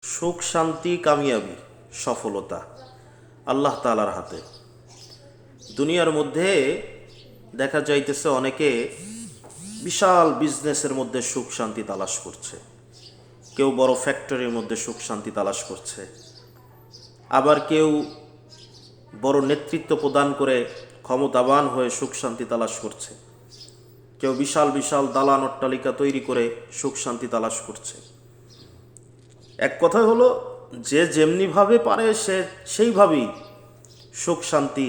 সুখ শান্তি কামিয়াবি সফলতা আল্লাহ তাআলার হাতে। দুনিয়ার মধ্যে দেখা যাইতেছে অনেকে বিশাল বিজনেসের মধ্যে সুখ শান্তি তালাশ করছে, কেউ বড় ফ্যাক্টরির মধ্যে সুখ শান্তি তালাশ করছে, আবার কেউ বড় নেতৃত্ব প্রদান করে ক্ষমতাবান হয়ে সুখ শান্তি তালাশ করছে, কেউ বিশাল বিশাল দালান অট্টালিকা তৈরি করে সুখ শান্তি তালাশ করছে। এক কথা হলো, যে যেমনিভাবে পারে সে সেইভাবেই সুখ শান্তি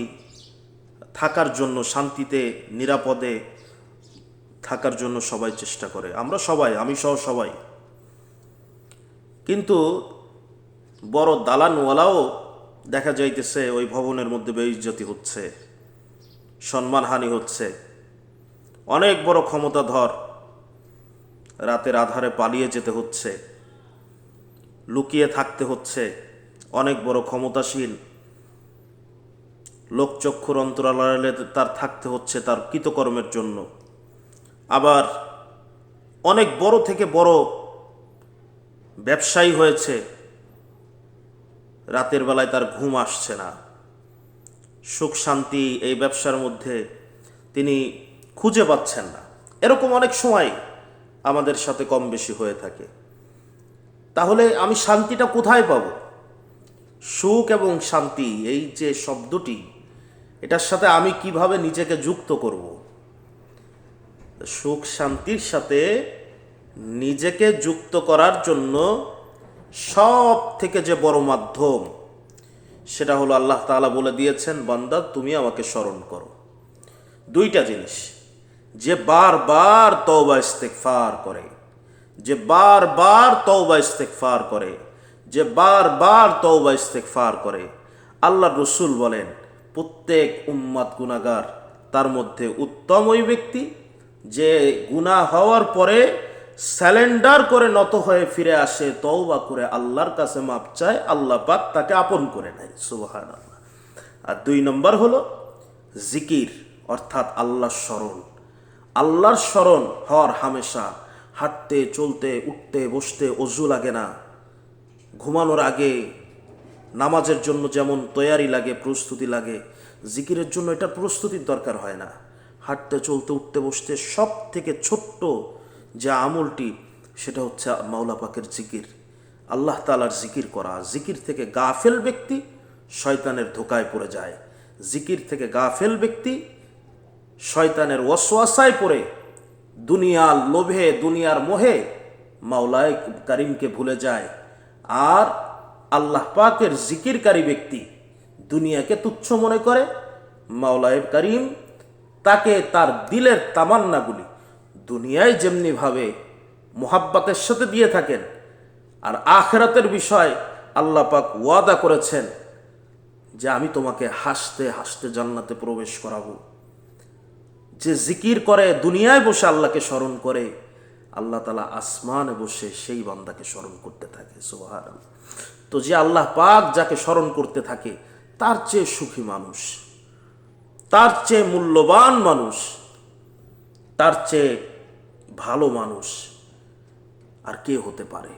থাকার জন্য, শান্তিতে নিরাপদে থাকার জন্য সবাই চেষ্টা করে। আমরা সবাই, আমি সহ সবাই। কিন্তু বড় দালানওয়ালাও দেখা যাইতেছে ওই ভবনের মধ্যে বেইজ্জতি হচ্ছে, সম্মানহানি হচ্ছে। অনেক বড় ক্ষমতাধর রাতের আধারে পালিয়ে যেতে হচ্ছে, লুকিয়ে থাকতে হচ্ছে। অনেক বড় ক্ষমতাশীল লোকচক্ষুর অন্তরালে তার থাকতে হচ্ছে তার কৃতকর্মের জন্য। আবার অনেক বড় থেকে বড় ব্যবসায়ী হয়েছে, রাতের বেলায় তার ঘুম আসছে না, সুখ শান্তি এই ব্যবসার মধ্যে তিনি খুঁজে পাচ্ছেন না। এরকম অনেক সময় আমাদের সাথে কম বেশি হয়ে থাকে। তাহলে আমি শান্তিটা কোথায় পাব? সুখ এবং শান্তি এই যে শব্দটি, এটার সাথে আমি কিভাবে নিজেকে যুক্ত করব? সুখ শান্তির সাথে নিজেকে যুক্ত করার জন্য সব থেকে যে বড় মাধ্যম, সেটা হলো আল্লাহ তাআলা বলে দিয়েছেন, বান্দা তুমি আমাকে স্মরণ করো। দুইটা জিনিস, যে বারবার তওবা ইস্তেগফার করে, যে বারবার তওবা ইস্তেগফার করে, যে বারবার তওবা ইস্তেগফার করে। আল্লাহ রসুল বলেন, প্রত্যেক উম্মাত গুনাহগার, তার মধ্যে উত্তম ওই ব্যক্তি যে গুনাহ হওয়ার পরে স্যালেন্ডার করে নত হয়ে ফিরে আসে, তওবা করে আল্লাহর কাছে মাপ চায়, আল্লাহ পাক তাকে আপন করে নেয়। সুবহানাল্লাহ। আর দুই নম্বর হলো জিকির, অর্থাৎ আল্লাহর স্মরণ। আল্লাহর স্মরণ হর হামেশা। হাঁটতে চলতে উঠতে বসতে অজু লাগে না, ঘুমানোর আগে নামাজের জন্য যেমন তৈয়ারি লাগে, প্রস্তুতি লাগে, জিকিরের জন্য এটা প্রস্তুতির দরকার হয় না। হাঁটতে চলতে উঠতে বসতে সব থেকে ছোট্ট যে আমলটি, সেটা হচ্ছে মাওলা পাকের জিকির, আল্লাহ তাআলার জিকির করা। জিকির থেকে গাফেল ব্যক্তি শয়তানের ধোকায় পড়ে যায়। জিকির থেকে গাফেল ব্যক্তি শয়তানের ওয়াসওয়াসায় পড়ে দুনিয়ার লোভে, দুনিয়ার মোহে মাওলায়ে কারিমকে ভুলে যায়। আর আল্লাহ পাকের জিকিরকারী ব্যক্তি দুনিয়াকে তুচ্ছ মনে করে, মাওলায়ে কারিম তাকে তার দিলের তামান্নাগুলি দুনিয়ায় যেমনিভাবে মোহাব্বতের সাথে দিয়ে থাকেন, আর আখিরাতের বিষয় আল্লাহ পাক ওয়াদা করেছেন যে আমি তোমাকে হাসতে হাসতে জান্নাতে প্রবেশ করাবো। যে জিকির করে, দুনিয়ায় বসে আল্লাহকে স্মরণ করে, আল্লাহ তাআলা আসমানে বসে সেই বান্দাকে স্মরণ করতে থাকে। সুবহানাল্লাহ। তো যে আল্লাহ পাক যাকে স্মরণ করতে থাকে, তার চেয়ে সুখী মানুষ, তার চেয়ে মূল্যবান মানুষ, তার চেয়ে ভালো মানুষ আর কে হতে পারে?